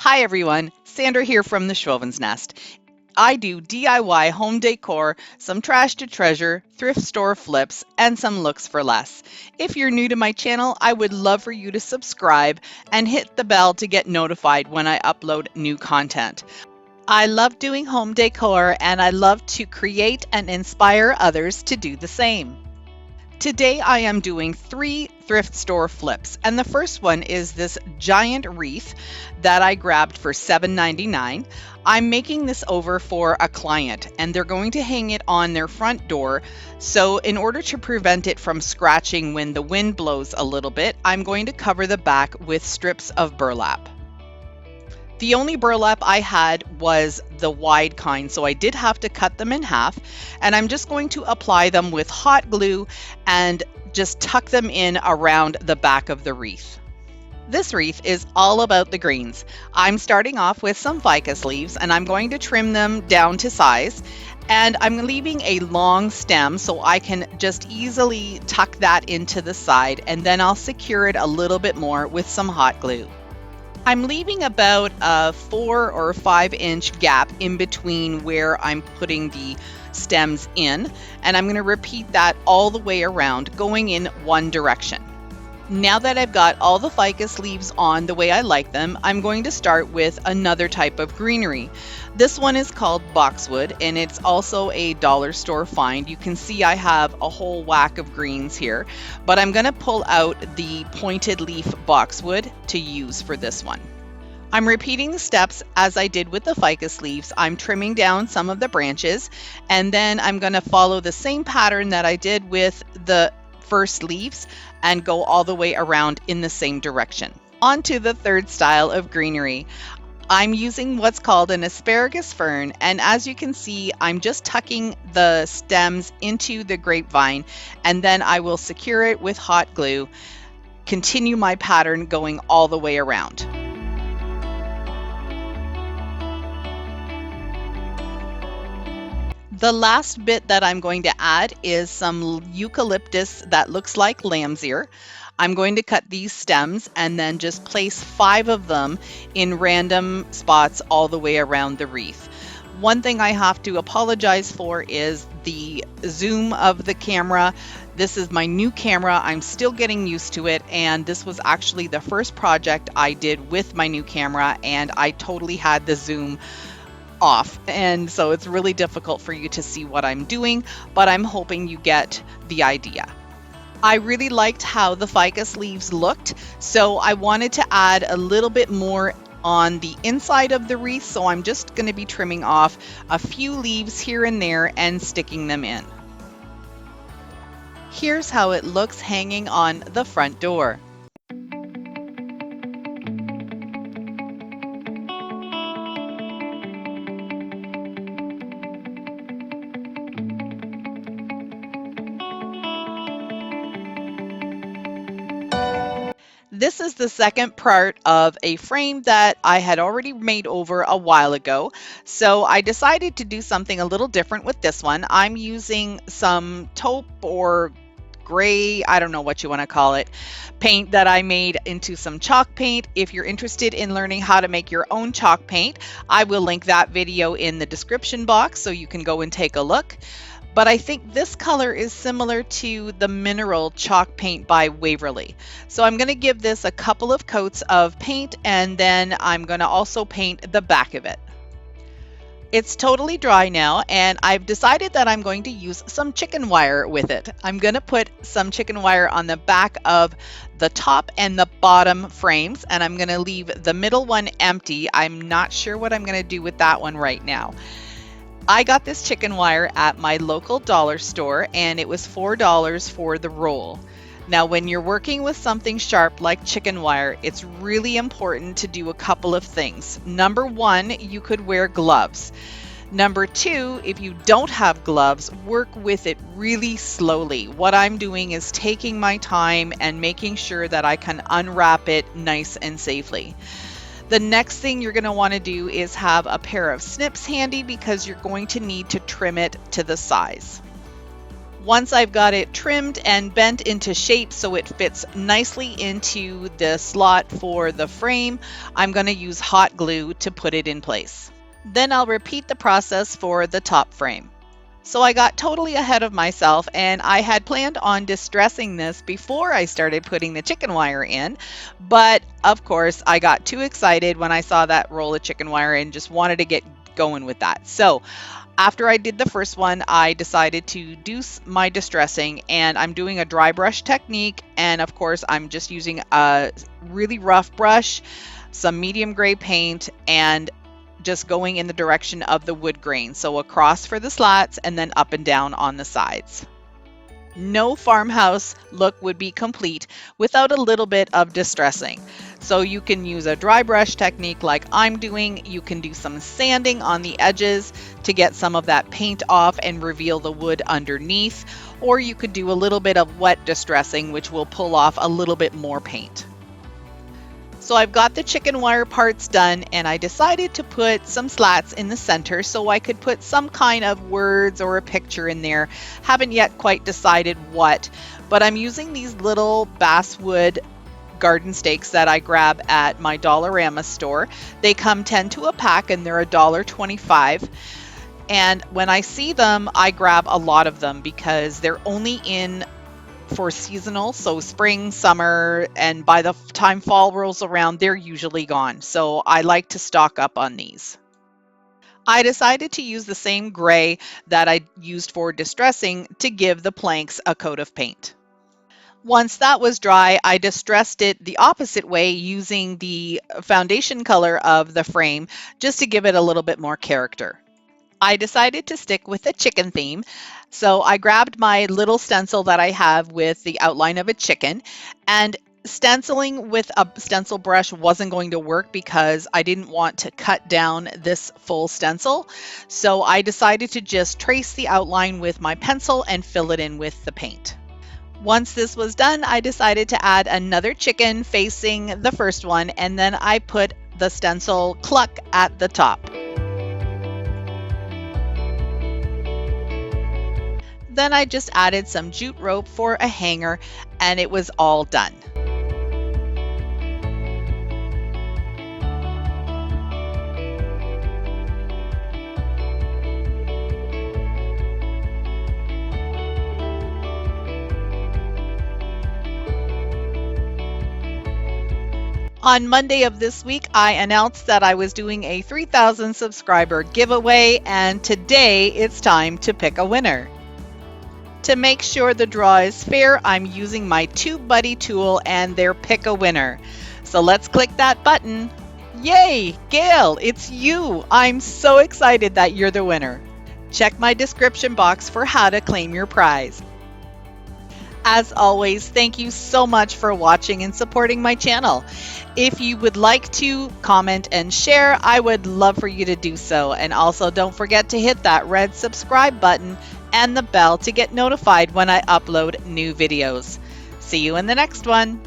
Hi everyone, Sandra here from the Schwowin's Nest. I do DIY home decor, some trash to treasure, thrift store flips, and some looks for less. If you're new to my channel, I would love for you to subscribe and hit the bell to get notified when I upload new content. I love doing home decor and I love to create and inspire others to do the same. Today I am doing 3 thrift store flips, and the first one is this giant wreath that I grabbed for $7.99. I'm making this over for a client and they're going to hang it on their front door. So in order to prevent it from scratching when the wind blows a little bit, I'm going to cover the back with strips of burlap. The only burlap I had was the wide kind, so I did have to cut them in half, and I'm just going to apply them with hot glue and just tuck them in around the back of the wreath. This wreath is all about the greens. I'm starting off with some ficus leaves and I'm going to trim them down to size, and I'm leaving a long stem so I can just easily tuck that into the side, and then I'll secure it a little bit more with some hot glue. I'm leaving about a 4 or 5 inch gap in between where I'm putting the stems in, and I'm going to repeat that all the way around, going in one direction. Now that I've got all the ficus leaves on the way I like them, I'm going to start with another type of greenery. This one is called boxwood, and it's also a dollar store find. You can see I have a whole whack of greens here, but I'm going to pull out the pointed leaf boxwood to use for this one. I'm repeating the steps as I did with the ficus leaves. I'm trimming down some of the branches, and then I'm going to follow the same pattern that I did with the first leaves and go all the way around in the same direction. On to the third style of greenery. I'm using what's called an asparagus fern, and as you can see, I'm just tucking the stems into the grapevine, and then I will secure it with hot glue, continue my pattern going all the way around. The last bit that I'm going to add is some eucalyptus that looks like lamb's ear. I'm going to cut these stems and then just place 5 of them in random spots all the way around the wreath. One thing I have to apologize for is the zoom of the camera. This is my new camera. I'm still getting used to it, and this was actually the first project I did with my new camera, and I totally had the zoom off, and so it's really difficult for you to see what I'm doing, but I'm hoping you get the idea. I really liked how the ficus leaves looked, so I wanted to add a little bit more on the inside of the wreath, so I'm just going to be trimming off a few leaves here and there and sticking them in. Here's how it looks hanging on the front door. This is the second part of a frame that I had already made over a while ago. So I decided to do something a little different with this one. I'm using some taupe or gray, I don't know what you want to call it, paint that I made into some chalk paint. If you're interested in learning how to make your own chalk paint, I will link that video in the description box so you can go and take a look. But I think this color is similar to the mineral chalk paint by Waverly. So I'm going to give this a couple of coats of paint, and then I'm going to also paint the back of it. It's totally dry now, and I've decided that I'm going to use some chicken wire with it. I'm going to put some chicken wire on the back of the top and the bottom frames, and I'm going to leave the middle one empty. I'm not sure what I'm going to do with that one right now. I got this chicken wire at my local dollar store, and it was $4 for the roll. Now, when you're working with something sharp like chicken wire, it's really important to do a couple of things. Number 1, you could wear gloves. Number 2, if you don't have gloves, work with it really slowly. What I'm doing is taking my time and making sure that I can unwrap it nice and safely. The next thing you're going to want to do is have a pair of snips handy because you're going to need to trim it to the size. Once I've got it trimmed and bent into shape so it fits nicely into the slot for the frame, I'm going to use hot glue to put it in place. Then I'll repeat the process for the top frame. So I got totally ahead of myself, and I had planned on distressing this before I started putting the chicken wire in, but of course I got too excited when I saw that roll of chicken wire and just wanted to get going with that. So after I did the first one, I decided to do my distressing, and I'm doing a dry brush technique, and of course I'm just using a really rough brush, some medium gray paint, and just going in the direction of the wood grain. So across for the slats and then up and down on the sides. No farmhouse look would be complete without a little bit of distressing. So you can use a dry brush technique like I'm doing. You can do some sanding on the edges to get some of that paint off and reveal the wood underneath. Or you could do a little bit of wet distressing, which will pull off a little bit more paint. So I've got the chicken wire parts done, and I decided to put some slats in the center so I could put some kind of words or a picture in there. Haven't yet quite decided what, but I'm using these little basswood garden stakes that I grab at my Dollarama store. They come 10 to a pack and they're $1.25. And when I see them, I grab a lot of them because they're only in for seasonal, so spring, summer, and by the time fall rolls around, they're usually gone. So I like to stock up on these. I decided to use the same gray that I used for distressing to give the planks a coat of paint. Once that was dry, I distressed it the opposite way using the foundation color of the frame just to give it a little bit more character. I decided to stick with the chicken theme, so I grabbed my little stencil that I have with the outline of a chicken, and stenciling with a stencil brush wasn't going to work because I didn't want to cut down this full stencil, so I decided to just trace the outline with my pencil and fill it in with the paint. Once this was done, I decided to add another chicken facing the first one, and then I put the stencil cluck at the top. Then I just added some jute rope for a hanger, and it was all done. On Monday of this week, I announced that I was doing a 3,000 subscriber giveaway, and today it's time to pick a winner. To make sure the draw is fair, I'm using my TubeBuddy tool and their pick a winner. So let's click that button. Yay, Gail, it's you. I'm so excited that you're the winner. Check my description box for how to claim your prize. As always, thank you so much for watching and supporting my channel. If you would like to comment and share, I would love for you to do so. And also don't forget to hit that red subscribe button and the bell to get notified when I upload new videos. See you in the next one.